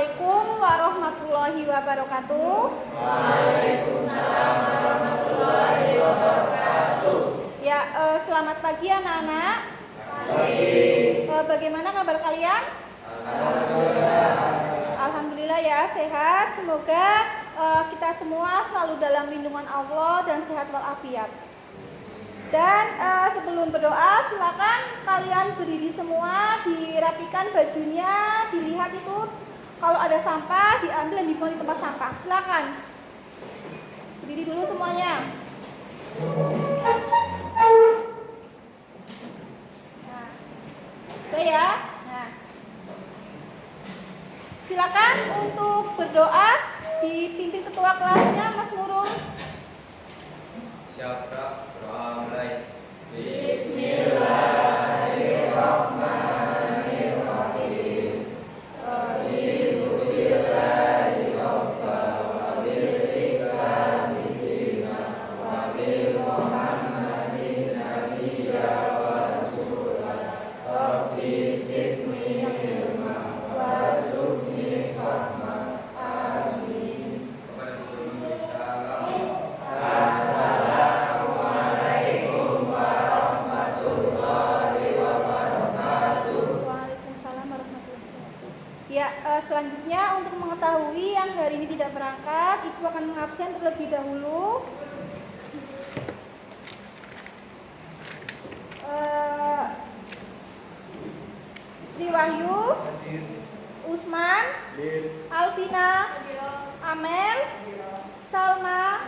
Assalamualaikum warahmatullahi wabarakatuh. Waalaikumsalam warahmatullahi wabarakatuh. Ya, selamat pagi anak-anak. Pagi. Bagaimana kabar kalian? Alhamdulillah. Alhamdulillah ya, sehat. Semoga kita semua selalu dalam lindungan Allah dan sehat walafiat. Dan sebelum berdoa, silakan kalian berdiri semua, dirapikan bajunya, dilihat itu kalau ada sampah diambil dan dibuang di tempat sampah. Silakan berdiri dulu semuanya. Nah, udah ya. Nah, silakan untuk berdoa dipimpin ketua kelasnya Mas Nurul. Siapa doa mulai? Bismillahirrahmanirrahim. Raditu billahi rabban wa bil islami dinan wa bi Muhammadin nabiyya wa rasulan. Rabbi zidni ilma warzuqni fahma. Amin. Kepada guru salam. Assalamualaikum warahmatullahi wabarakatuh. Waalaikumsalam warahmatullahi wabarakatuh. Ya, selanjutnya untuk mengetahui yang hari ini tidak berangkat, Ibu akan mengabsen terlebih dahulu. Wahyu, Usman, Alvina, Amel, Salma,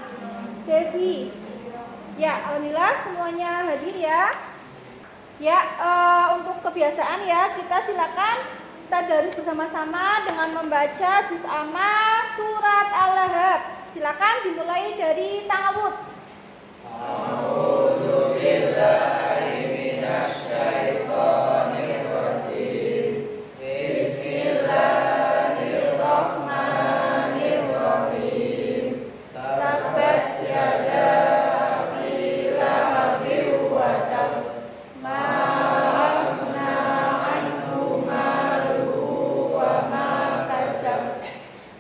Devi. Ya, alhamdulillah semuanya hadir ya. Ya, untuk kebiasaan ya, kita silakan tadarus bersama-sama dengan membaca juz amma surat Al-Lahab. Silakan dimulai dari ta'awudz. A'udzu billahi minasyaitonir rajim. Bismillahirrahmanirrahim. Tabbat yada abi lahabin wa tab. Ma aghna anhu maluhu wa ma kasab.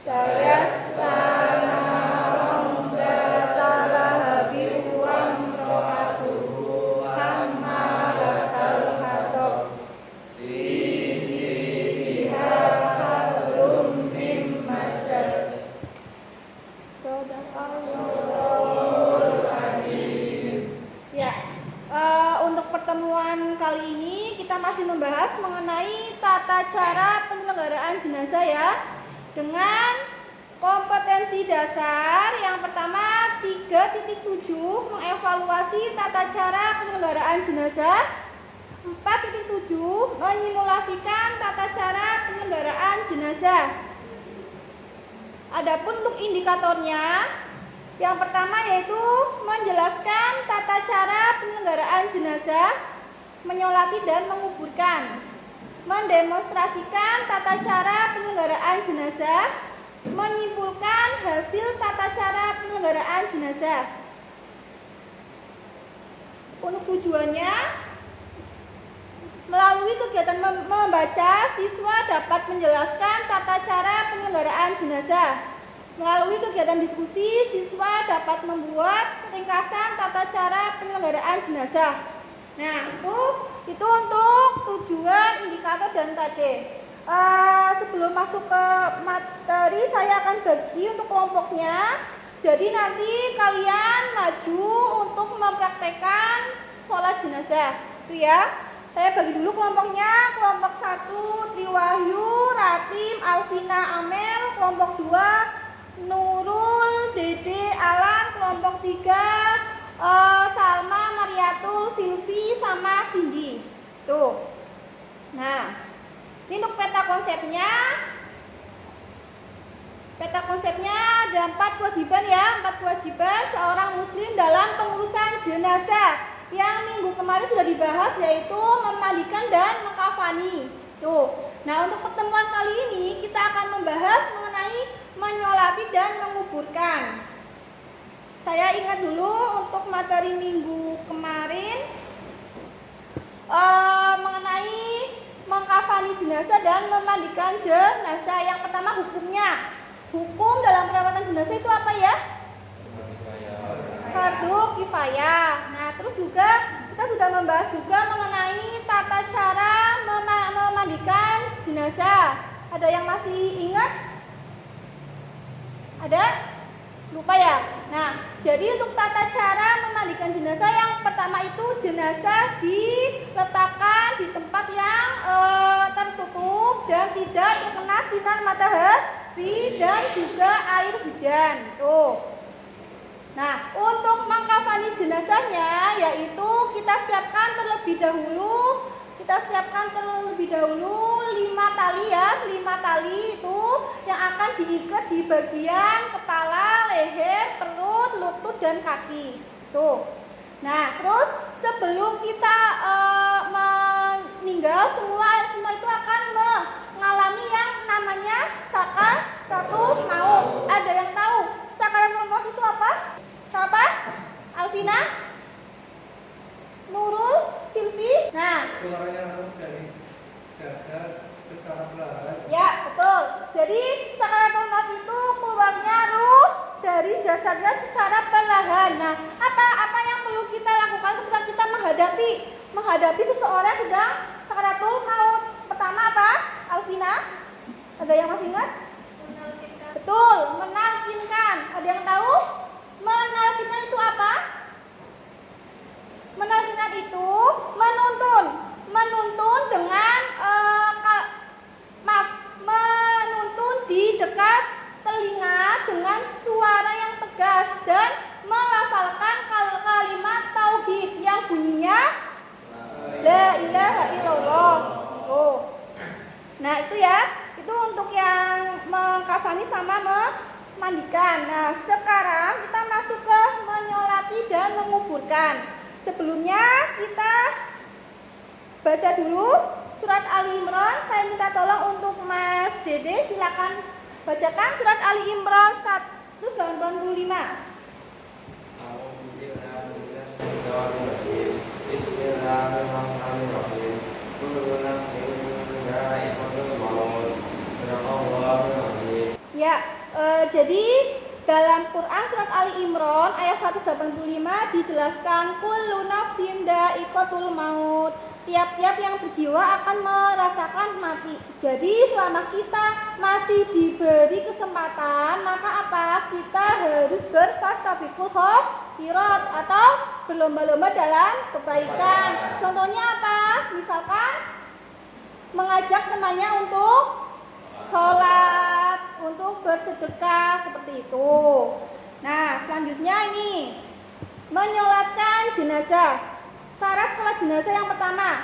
Sayasla naran dzata lahabin wa imra'atuhu hammalatal hatab. Fi jidiha hablum min masad. Shadaqallahul adzim. Ya, untuk pertemuan kali ini kita masih membahas mengenai tata cara penyelenggaraan jenazah ya, dengan kompetensi dasar. Yang pertama 3.7 mengevaluasi tata cara penyelenggaraan jenazah. 4.7 menyimulasikan tata cara penyelenggaraan jenazah. Adapun untuk indikatornya, yang pertama yaitu menjelaskan tata cara penyelenggaraan jenazah, menyolati dan menguburkan, mendemonstrasikan tata cara penyelenggaraan jenazah, menyimpulkan hasil tata cara penyelenggaraan jenazah. Untuk tujuannya, melalui kegiatan membaca, siswa dapat menjelaskan tata cara penyelenggaraan jenazah. Melalui kegiatan diskusi, siswa dapat membuat ringkasan tata cara penyelenggaraan jenazah. Nah, itu untuk tujuan, indikator, dan tadi. Sebelum masuk ke materi, saya akan bagi untuk kelompoknya. Jadi nanti kalian maju untuk mempraktekkan sholat jenazah. Itu ya. Saya bagi dulu kelompoknya. Kelompok 1 Triwahyu, Ratim, Alvina, Amel. Kelompok 2 Nurul, Dede, Alan. Kelompok 3 Salma, Mariatul, Silvi, sama Cindy. Tuh. Nah, ini untuk peta konsepnya. Peta konsepnya ada 4 kewajiban ya. 4 kewajiban seorang muslim dalam pengurusan jenazah yang minggu kemarin sudah dibahas, yaitu memandikan dan mengkafani. Tuh. Nah, untuk pertemuan kali ini kita akan membahas mengenai menyolati dan menguburkan. Saya ingat dulu untuk materi minggu kemarin mengenai mengkafani jenazah dan memandikan jenazah. Yang pertama hukumnya. Hukum dalam perawatan jenazah itu apa ya? Fardu kifayah. Nah, terus juga kita sudah membahas juga mengenai tata cara memandikan jenazah. Ada yang masih ingat? Ada? Lupa ya? Nah, jadi untuk tata cara memandikan jenazah, yang pertama itu jenazah diletakkan di tempat yang tertutup dan tidak terkena sinar matahari dan juga air hujan. Tuh. Nah, untuk mengkafani jenazahnya yaitu kita siapkan terlebih dahulu 5 tali ya, 5 tali itu yang akan diikat di bagian kepala, leher, perut, lutut dan kaki. Tuh. Nah, terus sebelum kita meninggal semua itu akan mengalami yang namanya sakaratul maut. Ada yang tahu sakaratul maut itu apa? Siapa? Alvina? Nurul? Silvi? Nah, keluarnya dari jasad secara perlahan. ya, betul. Jadi sakaratul maut itu keluarnya ruh dari jasadnya secara perlahan. Nah, apa yang perlu kita lakukan ketika kita menghadapi seseorang yang sedang sakaratul maut? Pertama apa? Alvina? Ada yang masih ingat? Betul, menalkinkan. Ada yang tahu? Menalkinkan itu apa? Menalkinkan itu menuntun dengan menuntun di dekat telinga dengan suara yang tegas dan melafalkan kalimat tauhid yang bunyinya la ilaha illallah. Oh. Nah, itu ya. Itu untuk yang mengkafani sama memandikan. Nah, sekarang kita masuk ke menyolati dan menguburkan. Sebelumnya kita baca dulu surat Ali Imran. Saya minta tolong untuk Mas Dede, silakan bacakan surat Ali Imran 185. Bismillahirrahmanirrahim. Kullu nafsin dha'iqatul maut. Shadaqallahul adzim. Ya, jadi dalam Quran surat Ali Imran ayat 185 dijelaskan kullu nafsin dha'iqatul maut. Tiap-tiap yang berjiwa akan merasakan mati. Jadi selama kita masih diberi kesempatan, maka apa? Kita harus berfastabiqul khairat atau berlomba-lomba dalam kebaikan. Contohnya apa? Misalkan mengajak temannya untuk sholat, untuk bersedekah, seperti itu. Nah, selanjutnya ini menyolatkan jenazah. Syarat sholat jenazah yang pertama,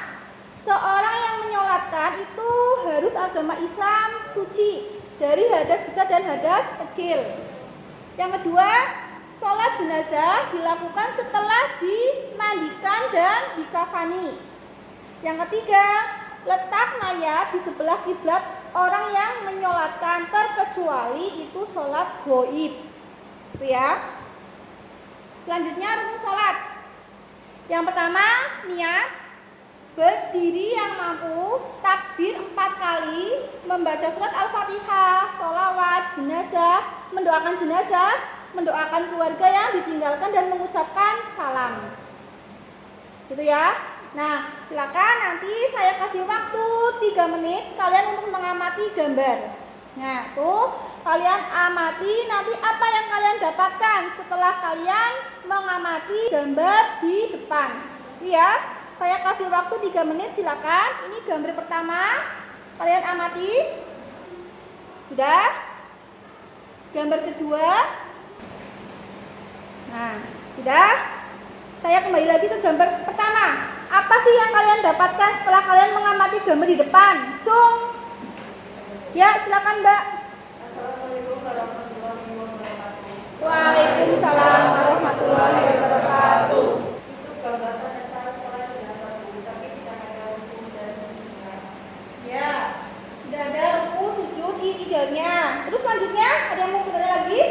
seorang yang menyolatkan itu harus agama Islam suci dari hadas besar dan hadas kecil. Yang kedua, sholat jenazah dilakukan setelah dimandikan dan dikafani. Yang ketiga, letak mayat di sebelah kiblat orang yang menyolatkan, terkecuali itu sholat goib. Itu ya. Selanjutnya rukun sholat. Yang pertama, niat. Berdiri yang mampu, takbir 4 kali, membaca surat Al-Fatihah, sholawat, jenazah, mendoakan jenazah, mendoakan keluarga yang ditinggalkan dan mengucapkan salam. Gitu ya. Nah, silakan nanti saya kasih waktu 3 menit kalian untuk mengamati gambar. Nah, tuh kalian amati nanti apa yang kalian dapatkan setelah kalian mengamati gambar di depan. Iya, saya kasih waktu 3 menit, silakan. Ini gambar pertama, kalian amati. Sudah? Gambar kedua. Nah, sudah? Saya kembali lagi ke gambar pertama. Apa sih yang kalian dapatkan setelah kalian mengamati gambar di depan? Cung. Ya, silakan, Mbak. Assalamualaikum warahmatullahi wabarakatuh. Waalaikumsalam warahmatullahi wabarakatuh. Itu gambar tata cara sholat jenazah, tapi tidak ada rukun dan sujudnya. Ya, tidak ada ruku, sujud, i'tidalnya. Terus selanjutnya ada yang mau bertanya lagi?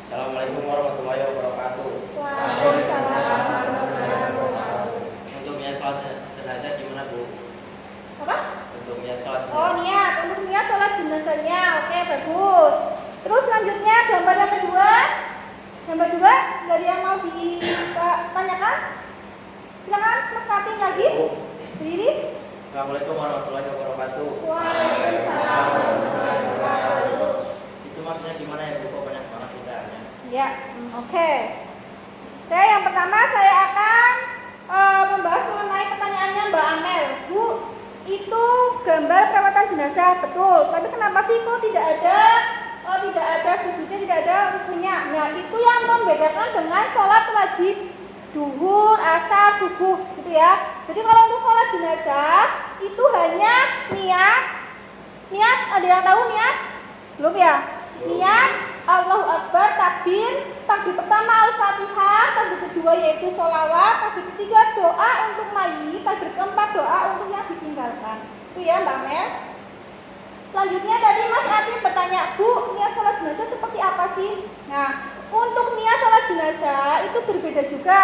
Assalamualaikum warahmatullahi wabarakatuh. Waalaikumsalam warahmatullahi wabarakatuh. Untuknya sholat jenazah gimana, Bu? kedua, nggak ada yang mau ditanyakan? Silakan Mas Fatin lagi. Berdiri. Assalamualaikum warahmatullahi wabarakatuh. Waalaikumsalam warahmatullahi wabarakatuh. Itu maksudnya gimana ya Bu? Kok banyak banget lingkarannya? Ya, oke. Oke, yang pertama saya akan membahas mengenai pertanyaannya Mbak Amel. Bu, itu gambar perawatan jenazah betul. Tapi kenapa sih kok tidak ada sujudnya, tidak ada rukunya? Nah, itu yang membedakan dengan sholat wajib duhur, asar, subuh, gitu ya. Jadi kalau untuk sholat jenazah itu hanya niat, ada yang tahu niat? Belum ya? Niat, Allahu Akbar, takbir pertama Al-Fatihah, takbir kedua yaitu sholawat, takbir ketiga doa untuk mayit, takbir keempat doa untuk yang ditinggalkan. Itu ya Mbak Mel. Selanjutnya tadi Mas Atin bertanya, Bu, niat sholat jenazah seperti apa sih? Nah, untuk niat sholat jenazah itu berbeda juga.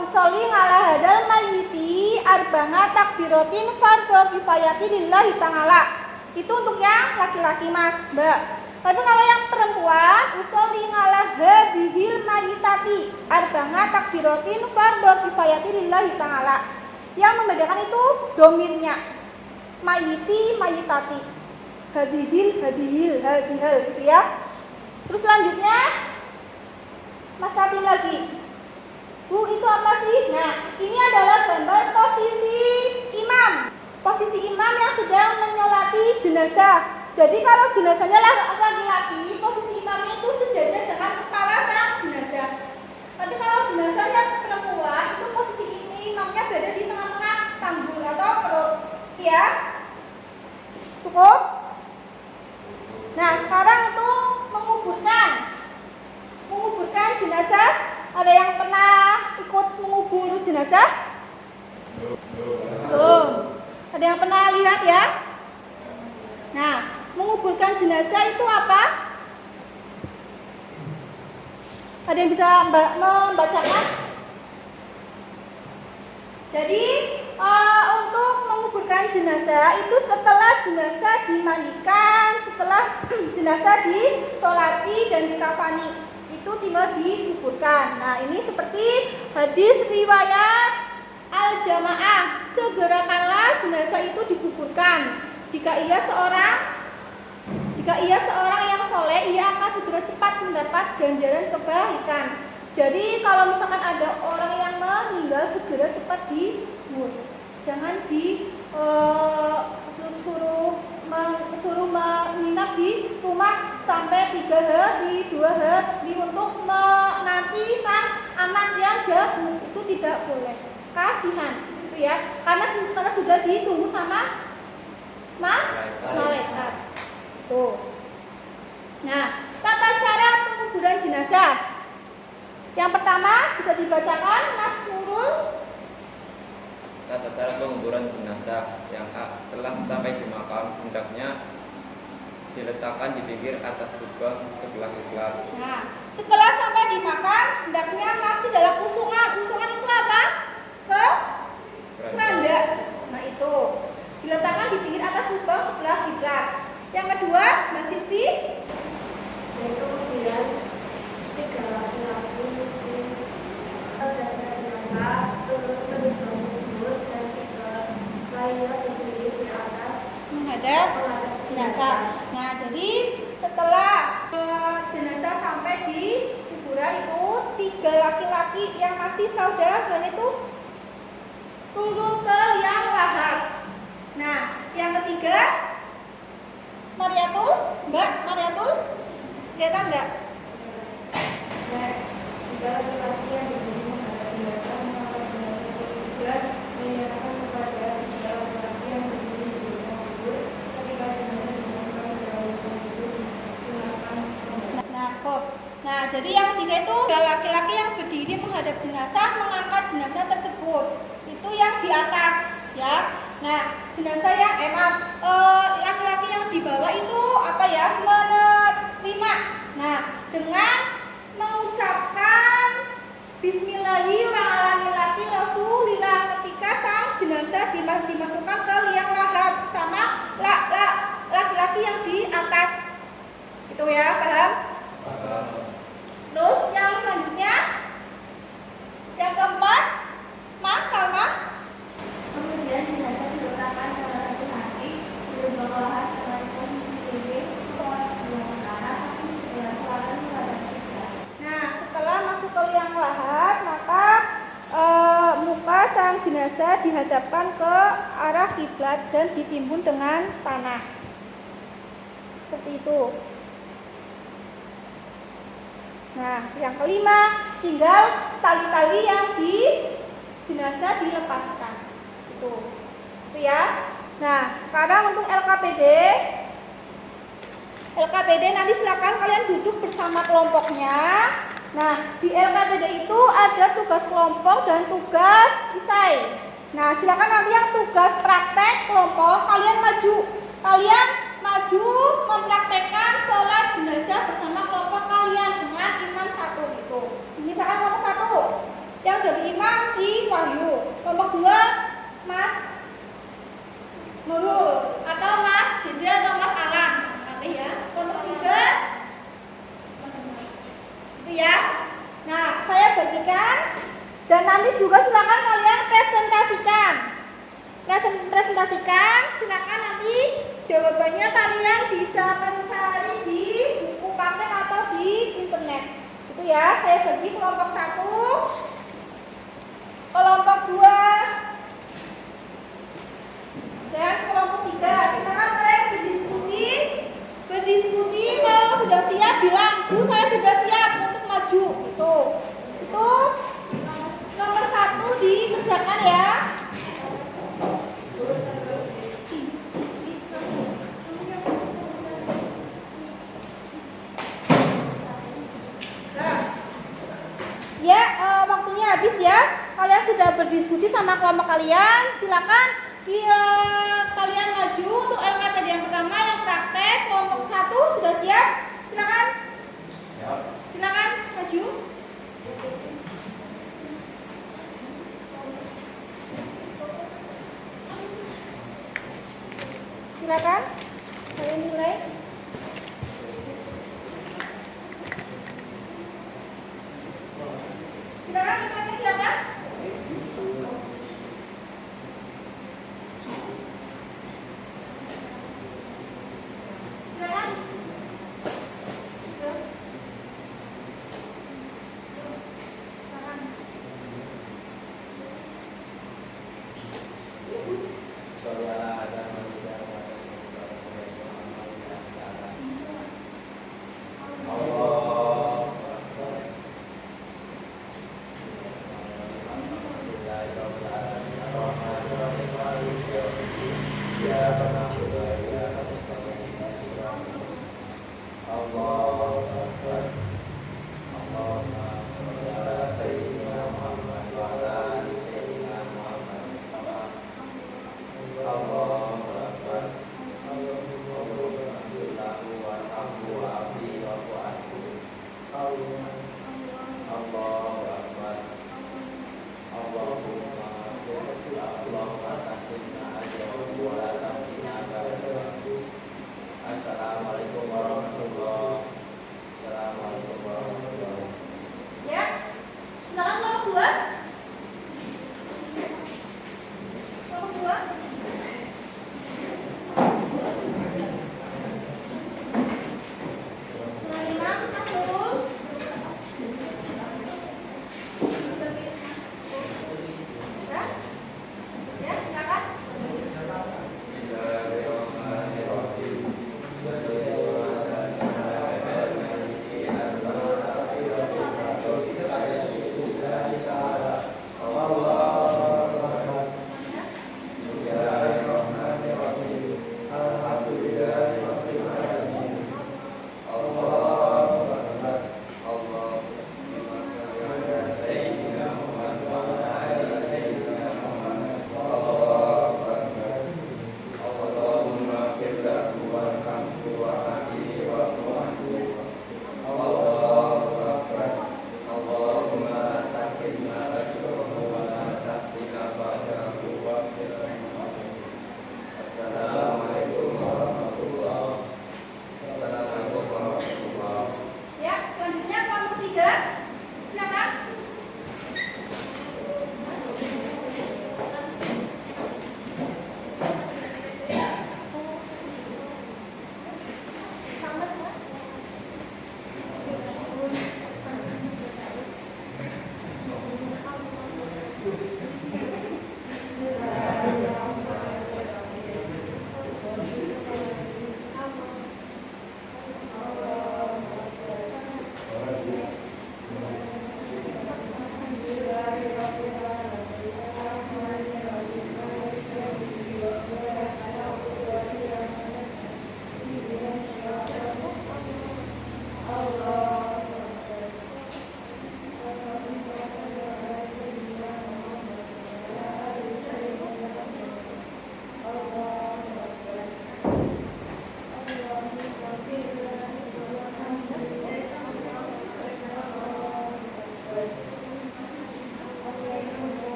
Usolli ala hadal mayyiti arba'ah takbiratin fardhu kifayati lillahi ta'ala. Itu untuk yang laki-laki Mas, Mbak. Tapi kalau yang perempuan, usolli ala hadhil mayyitati arba'ah takbiratin fardhu kifayati lillahi ta'ala. Yang membedakan itu domirnya. Mayyiti, mayyitati. Hadhil, gitu ya. Terus selanjutnya Mas Fatin lagi. Bu, itu apa sih? Nah, ini adalah gambar posisi imam. Posisi imam yang sedang menyolati jenazah. Jadi kalau jenazahnya laki-laki, posisi imamnya itu sejajar dengan kepala sang jenazah. Tapi kalau jenazahnya perempuan, itu posisi imamnya berada di tengah-tengah tanggul atau perut. Ya? Cukup? Nah, sekarang itu menguburkan jenazah. Ada yang pernah ikut mengubur jenazah? Belum. Ada yang pernah lihat ya? Nah, menguburkan jenazah itu apa? Ada yang bisa membacakan? Jadi untuk menguburkan jenazah itu setelah jenazah dimandikan, setelah jenazah disolati dan dikafani, itu tinggal dikuburkan. Nah, ini seperti hadis riwayat al-jamaah, segerakanlah jenazah itu dikuburkan. Jika ia seorang yang soleh, ia akan segera cepat mendapat ganjaran kebaikan. Jadi kalau misalkan ada orang yang meninggal, segera cepat dikubur. Jangan suruh menginap di rumah sampai 3 hari, 2 hari untuk menanti sang anak yang jauh. Itu tidak boleh. Kasihan, gitu ya. Karena sudah ditunggu sama malaikat. Tuh. Nah, tata cara penguburan jenazah. Yang pertama bisa dibacakan Mas Nurul. Tata cara penguburan jenazah. Yang A, setelah sampai di makam, hendaknya diletakkan di pinggir atas lubang sebelah kiblat. Nah, setelah sampai di makam, hendaknya masih dalam usungan. Usungan itu apa? Keranda. Nah, itu diletakkan di pinggir atas lubang sebelah kiblat. Yang kedua, Mbak Sylvi. Yaitu kemudian 3 laki-laki muslim dari jenazah turun ke lubang kubur dan 3 lainnya berdiri di atas Menghadap jenazah. Nah, jadi setelah jenazah sampai di kuburan itu 3 laki-laki yang masih saudaranya itu turun ke yang lahat. Nah, yang ketiga Mariatul, Mbak Mariatul, kelihatan nggak? 3 laki-laki yang berdiri menghadap jenazah mengangkat jenazah dan menyerahkan kepada 3 laki-laki yang berdiri di lubang kubur. Ketika jenazah dimasukkan ke dalam lubang kubur, silakan. Nah, jadi yang ketiga itu laki-laki yang berdiri menghadap jenazah mengangkat jenazah tersebut. Itu yang di atas, ya. Nah, jenazah yang laki-laki yang di bawah itu apa ya? Menerima. Nah, dengan mengucapkan Bismillahirrahmanirrahim Rasulillah ketika sang jenazah dimasukkan ke liang lahat sama laki-laki yang di atas. Itu ya, paham? sang jenazah dihadapkan ke arah kiblat dan ditimbun dengan tanah. Seperti itu. Nah, yang kelima, tinggal tali-tali yang di jenazah dilepaskan. Itu ya. Nah, sekarang untuk LKPD. LKPD nanti silakan kalian duduk bersama kelompoknya. Nah, di LKPD itu ada tugas kelompok dan tugas esai. Nah, silakan nanti yang tugas praktek kelompok kalian maju. Kalian maju mempraktekkan sholat jenazah bersama kelompok kalian dengan imam satu itu. Misalkan kelompok satu yang jadi imam di Wahyu, kelompok dua Mas Nurul atau Mas Dede atau Mas Alan, nanti ya. Kelompok tiga itu ya. Nah, saya bagikan dan nanti juga silakan kalian presentasikan. Silakan nanti jawabannya kalian bisa mencari di buku paket atau di internet. Itu ya, saya bagi kelompok satu, kelompok dua, dan kelompok tiga. Silakan kalian berdiskusi. Kalau sudah siap bilang, Bu, saya sudah siap untuk maju. Itu nomor satu dikerjakan ya. Ya, waktunya habis ya. Kalian sudah berdiskusi sama kelompok kalian. Silakan kalian maju untuk LKPD yang pertama yang praktek. Kelompok satu sudah siap? Silakan. Silakan maju. Silakan. Saya mulai. Silakan imamnya siapa? Silakan.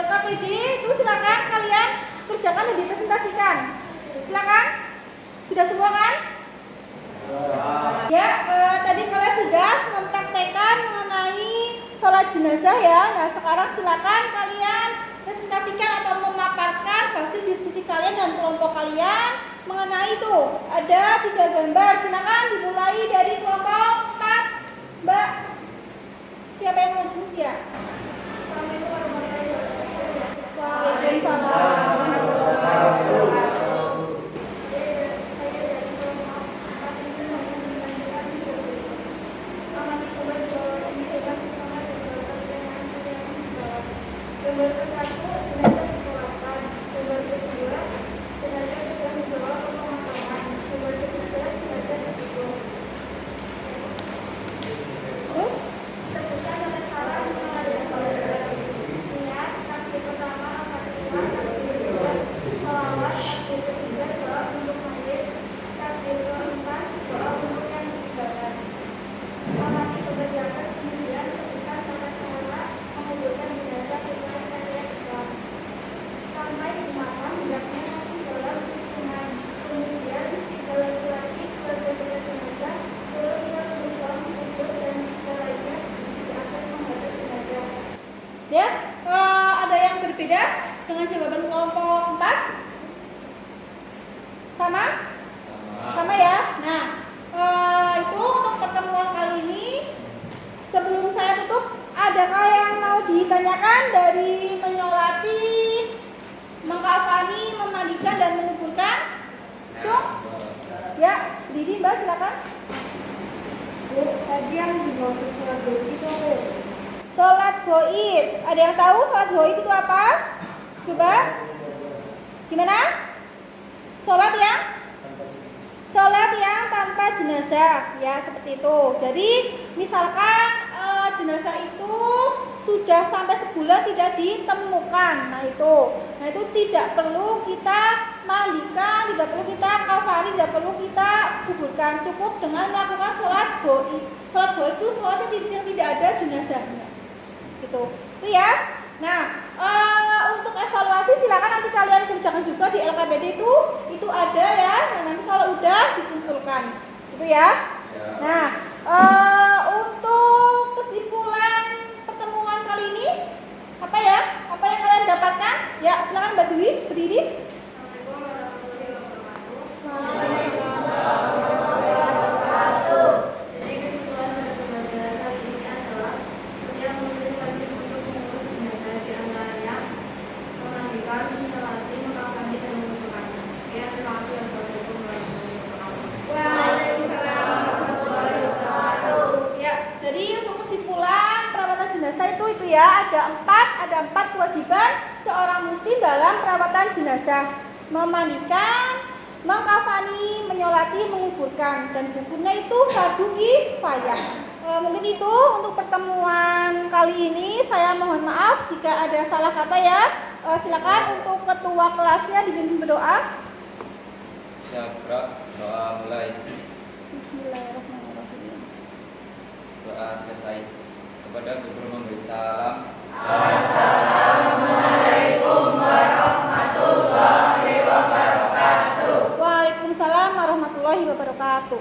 LKPD itu silakan kalian kerjakan dan dipresentasikan. Silakan. Sudah semua kan? Ya, tadi kalian sudah mempraktekkan mengenai sholat jenazah ya. Nah, sekarang silakan kalian presentasikan atau memaparkan hasil diskusi kalian dan kelompok kalian mengenai itu. Ada 3 gambar. Silakan dimulai dari kelompok 4. Mbak, siapa yang mau jawab ya? Assalamualaikum warahmatullahi wabarakatuh. Waalaikumsalam. Saya dari kelompok 4 ini menyampaikan tugas amati tugas bahwa integrasi sama kegiatan dengan yang dibawa. Gambar ke-1 jenazah disolatkan. Gambar ke-2 jenazah sedang dibawa ke pemakaman. Gambar ke-3 jenazah dikubur. Terus? Sebutkan tata cara mengajarkan jenazah. Niat, takbir pertama, al-fatihah, takbir kedua, sholawat, takbir ketiga, doa untuk mayit, takbir keempat, doa untuk yang meninggalkan. Amati tugas di atas, kemudian sebutkan tata cara menguburkan jenazah sesuai syariat Islam. Sampai di makam hendaknya masih dalam kerusuhan. Kemudian 3 laki-laki keluarga dekat jenazah turun ke lubang kubur dan 3 lainnya di atas menghadap jenazah. Ya, ada yang berbeda dengan jawaban kelompok 4? Sama? Sama ya. Nah, itu untuk pertemuan kali ini. Sebelum saya tutup, adakah yang mau ditanyakan dari menyolati, mengkafani, memandikan dan menguburkan? Cung? Ya, Didi, Mbak silakan. Bu, tadi yang dimaksud sholat goib itu apa ya? Sholat goib. Ada yang tahu sholat goib itu apa? Coba. Gimana? Sholat yang tanpa jenazah, ya seperti itu. Jadi misalkan jenazah itu sudah sampai sebulan tidak ditemukan, nah itu tidak perlu kita mandikan, tidak perlu kita kafani, tidak perlu kita kuburkan, cukup dengan melakukan sholat goib. Sholat goib itu sholatnya tidak ada jenazahnya, gitu. Itu ya. Nah, untuk evaluasi silakan nanti kalian kerjakan juga di LKPD itu ada ya. Nah, nanti kalau udah dikumpulkan, itu ya. Nah, untuk kesimpulan pertemuan kali ini apa ya? Apa yang kalian dapatkan? Ya, silakan Mbak Dwi berdiri. Assalamualaikum warahmatullahi wabarakatuh. Jadi kesimpulan pada pembelajaran kali ini adalah setiap muslim wajib untuk mengurus jenazah, di antaranya memandikan, mensolati, mengkafani dan menguburkannya. Sekian, terima kasih. Wassalamualaikum warahmatullahi wabarakatuh. Waalaikumsalam warahmatullahi wabarakatuh. Ya, jadi untuk kesimpulan perawatan jenazah itu ya ada empat kewajiban seorang muslim dalam perawatan jenazah: memandikan, mengkafani, menyolati, menguburkan, dan hukumnya itu fardu kifayah. Mungkin itu untuk pertemuan kali ini. Saya mohon maaf jika ada salah kata ya. Silakan untuk ketua kelasnya dipimpin berdoa. Syakra, doa mulai. Bismillahirrahmanirrahim. Doa selesai. Kepada guru memberi salam. Waalaikumsalam warahmatullahi wabarakatuh.